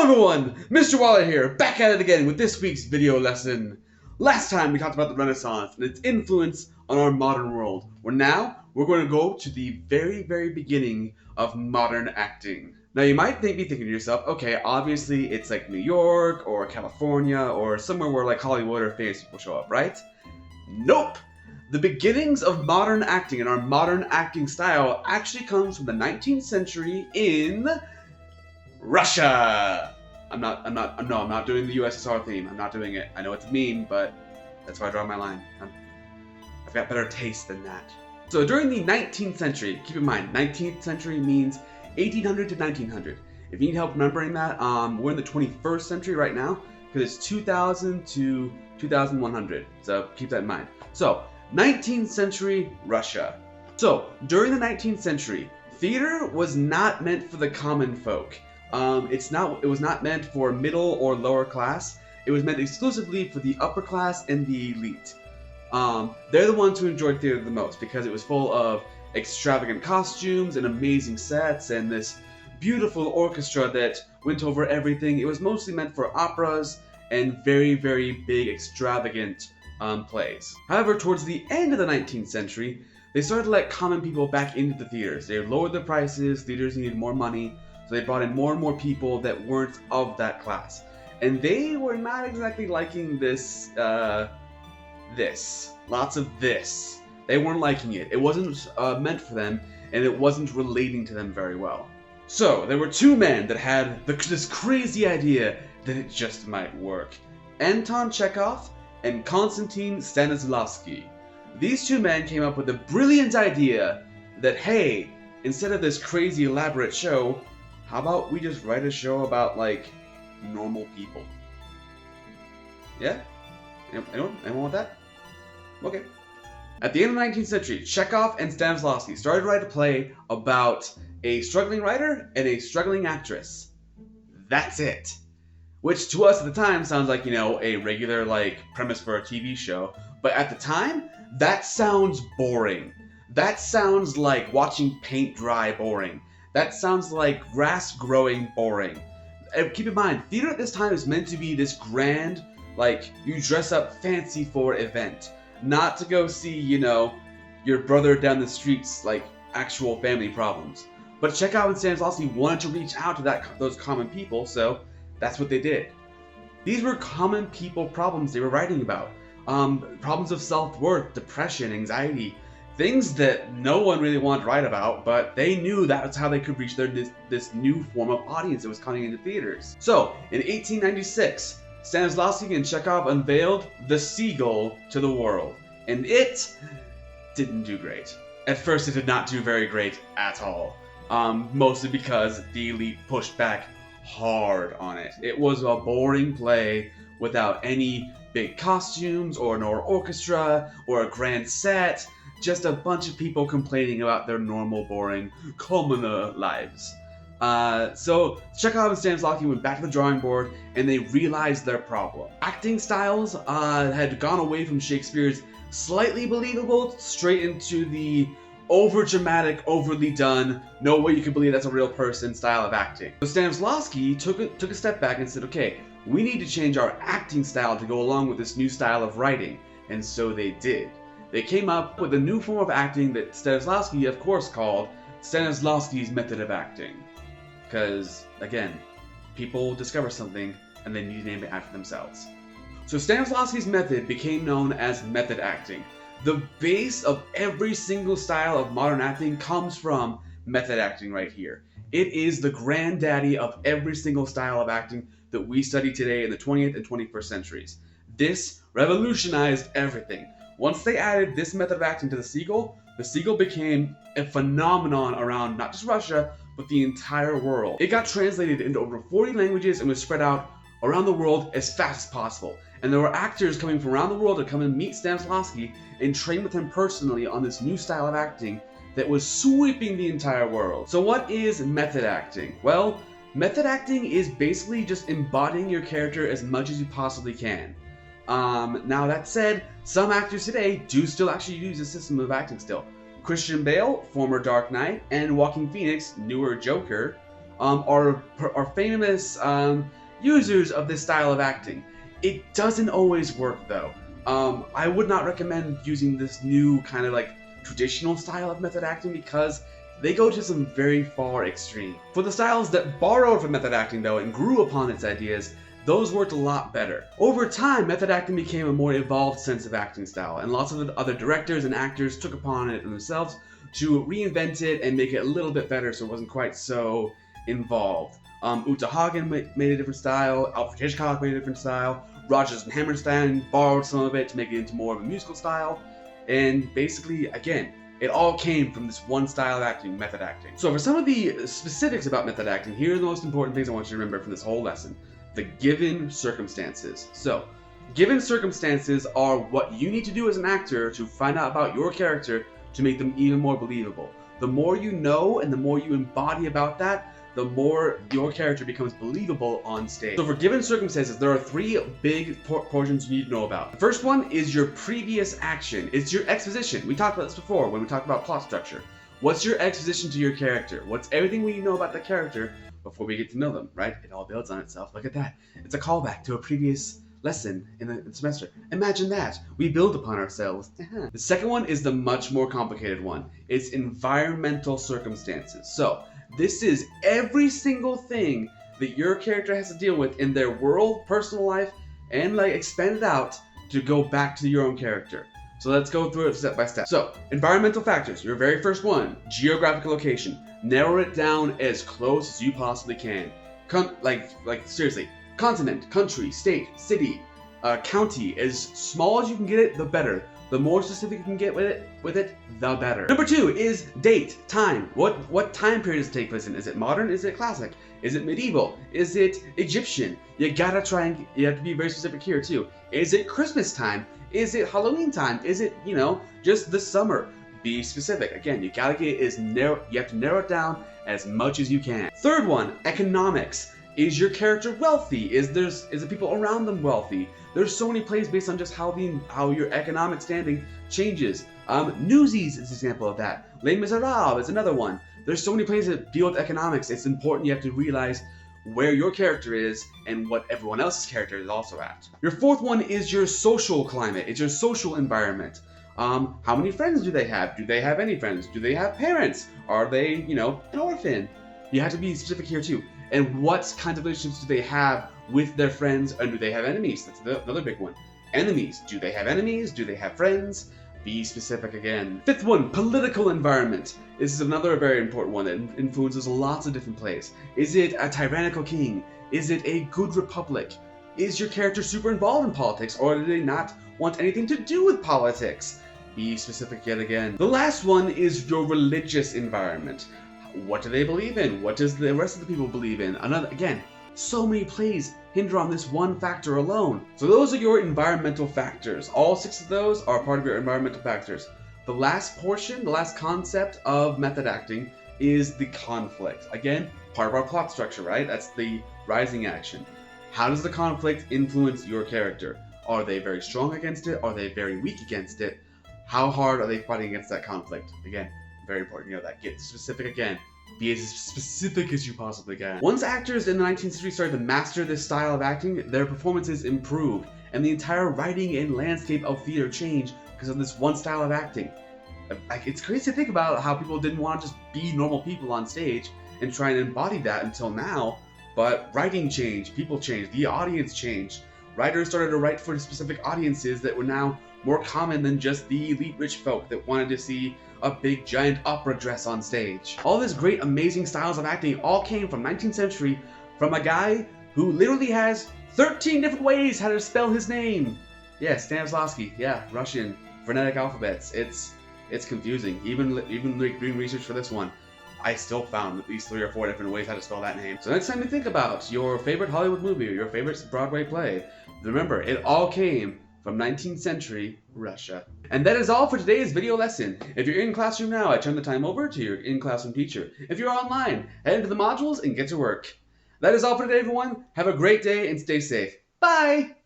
Hello everyone, Mr. Waller here, back at it again with this week's video lesson. Last time we talked about the Renaissance and its influence on our modern world, where now we're going to go to the very beginning of modern acting. Now you might be thinking to yourself, okay, obviously it's like New York or California or somewhere where like Hollywood or famous people show up, right? Nope! The beginnings of modern acting and our modern acting style actually comes from the 19th century in Russia. I'm not doing the USSR theme. I'm not doing it. I know it's a meme, but that's where I draw my line. I've got better taste than that. So during the 19th century, keep in mind, 19th century means 1800 to 1900. If you need help remembering that, we're in the 21st century right now, because it's 2000 to 2100. So keep that in mind. So, 19th century Russia. So, during the 19th century, theater was not meant for the common folk. It was not meant for middle or lower class. It was meant exclusively for the upper class and the elite. They're the ones who enjoyed theater the most because it was full of extravagant costumes and amazing sets and this beautiful orchestra that went over everything. It was mostly meant for operas and very big, extravagant plays. However, towards the end of the 19th century, they started to let common people back into the theaters. They lowered the prices, theaters needed more money, so they brought in more and more people that weren't of that class. And they were not exactly liking this, lots of this. They weren't liking it. It wasn't meant for them, and it wasn't relating to them very well. So, there were two men that had this crazy idea that it just might work. Anton Chekhov and Konstantin Stanislavski. These two men came up with a brilliant idea that, hey, instead of this crazy elaborate show, how about we just write a show about, like, normal people? Yeah? Anyone want that? Okay. At the end of the 19th century, Chekhov and Stanislavski started to write a play about a struggling writer and a struggling actress. That's it. Which to us at the time sounds like, you know, a regular, like, premise for a TV show. But at the time, that sounds boring. That sounds like watching paint dry boring. That sounds like grass growing boring. And keep in mind, theater at this time is meant to be this grand, like, you dress up fancy for event. Not to go see, you know, your brother down the street's, like, actual family problems. But Chekhov and Stanislavski wanted to reach out to those common people, so that's what they did. These were common people problems they were writing about. Problems of self-worth, depression, anxiety, things that no one really wanted to write about, but they knew that's how they could reach this new form of audience that was coming into theaters. So, in 1896, Stanislavski and Chekhov unveiled the Seagull to the world, and it didn't do great. At first, it did not do very great at all, mostly because the elite pushed back hard on it. It was a boring play without any big costumes or an orchestra or a grand set. Just a bunch of people complaining about their normal, boring, commoner lives. So Chekhov and Stanislavski went back to the drawing board and they realized their problem. Acting styles had gone away from Shakespeare's slightly believable straight into the over-dramatic, overly done, no way you can believe that's a real person style of acting. So Stanislavski took a step back and said, okay, we need to change our acting style to go along with this new style of writing. And so they did. They came up with a new form of acting that Stanislavski, of course, called Stanislavski's method of acting. Because, again, people discover something and they need to name it after themselves. So Stanislavski's method became known as method acting. The base of every single style of modern acting comes from method acting right here. It is the granddaddy of every single style of acting that we study today in the 20th and 21st centuries. This revolutionized everything. Once they added this method of acting to the Seagull became a phenomenon around not just Russia, but the entire world. It got translated into over 40 languages and was spread out around the world as fast as possible. And there were actors coming from around the world to come and meet Stanislavski and train with him personally on this new style of acting that was sweeping the entire world. So what is method acting? Well, method acting is basically just embodying your character as much as you possibly can. Now that said, some actors today do still actually use this system of acting still. Christian Bale, former Dark Knight, and Joaquin Phoenix, newer Joker, are famous users of this style of acting. It doesn't always work though. I would not recommend using this new kind of like traditional style of method acting because they go to some very far extreme. For the styles that borrowed from method acting though and grew upon its ideas, those worked a lot better. Over time, method acting became a more evolved sense of acting style, and lots of other directors and actors took upon it themselves to reinvent it and make it a little bit better so it wasn't quite so involved. Uta Hagen made a different style, Alfred Hitchcock made a different style, Rodgers and Hammerstein borrowed some of it to make it into more of a musical style, and basically, again, it all came from this one style of acting, method acting. So for some of the specifics about method acting, here are the most important things I want you to remember from this whole lesson. The given circumstances. So, given circumstances are what you need to do as an actor to find out about your character to make them even more believable. The more you know and the more you embody about that, the more your character becomes believable on stage. So for given circumstances, there are three big portions you need to know about. The first one is your previous action. It's your exposition. We talked about this before when we talked about plot structure. What's your exposition to your character? What's everything we know about the character before we get to know them, right? It all builds on itself. Look at that. It's a callback to a previous lesson in the semester. Imagine that. We build upon ourselves. The second one is the much more complicated one. It's environmental circumstances. So, this is every single thing that your character has to deal with in their world, personal life, and like expand it out to go back to your own character. So let's go through it step by step. So, environmental factors. Your very first one, geographical location. Narrow it down as close as you possibly can. Seriously, continent, country, state, city, county. As small as you can get it, the better. The more specific you can get with it, the better. Number two is date, time. What time period does it take place in? Is it modern? Is it classic? Is it medieval? Is it Egyptian? You gotta try and you have to be very specific here too. Is it Christmas time? Is it Halloween time? Is it, just the summer? Be specific. Again, you gotta get you have to narrow it down as much as you can. Third one, economics. Is your character wealthy? Is the people around them wealthy? There's so many plays based on just how your economic standing changes. Newsies is an example of that. Les Miserables is another one. There's so many plays that deal with economics. It's important you have to realize where your character is and what everyone else's character is also at. Your fourth one is your social climate. It's your social environment. How many friends do they have? Do they have any friends? Do they have parents? Are they, an orphan? You have to be specific here too. And what kinds of relationships do they have with their friends, and do they have enemies? That's another big one. Enemies. Do they have enemies? Do they have friends? Be specific again. Fifth one, political environment. This is another very important one that influences lots of different plays. Is it a tyrannical king? Is it a good republic? Is your character super involved in politics, or do they not want anything to do with politics? Be specific yet again. The last one is your religious environment. What do they believe in? What does the rest of the people believe in? Again, so many plays hinder on this one factor alone. So those are your environmental factors. All 6 of those are part of your environmental factors. The last portion, the last concept of method acting is the conflict. Again, part of our plot structure, right? That's the rising action. How does the conflict influence your character? Are they very strong against it? Are they very weak against it? How hard are they fighting against that conflict? Again, very important, that. Get specific again. Be as specific as you possibly can. Once actors in the 19th century started to master this style of acting, their performances improved, and the entire writing and landscape of theater changed because of this one style of acting. It's crazy to think about how people didn't want to just be normal people on stage and try and embody that until now, but writing changed, people changed, the audience changed. Writers started to write for specific audiences that were now more common than just the elite rich folk that wanted to see a big giant opera dress on stage. All this great amazing styles of acting all came from 19th century from a guy who literally has 13 different ways how to spell his name. Yeah, Stanislavski. Yeah, Russian phonetic alphabets. It's confusing. Even doing research for this one, I still found at least 3 or 4 different ways how to spell that name. So next time you think about your favorite Hollywood movie or your favorite Broadway play, remember, it all came from 19th century Russia. And that is all for today's video lesson. If you're in classroom now, I turn the time over to your in-classroom teacher. If you're online, head into the modules and get to work. That is all for today, everyone. Have a great day and stay safe. Bye!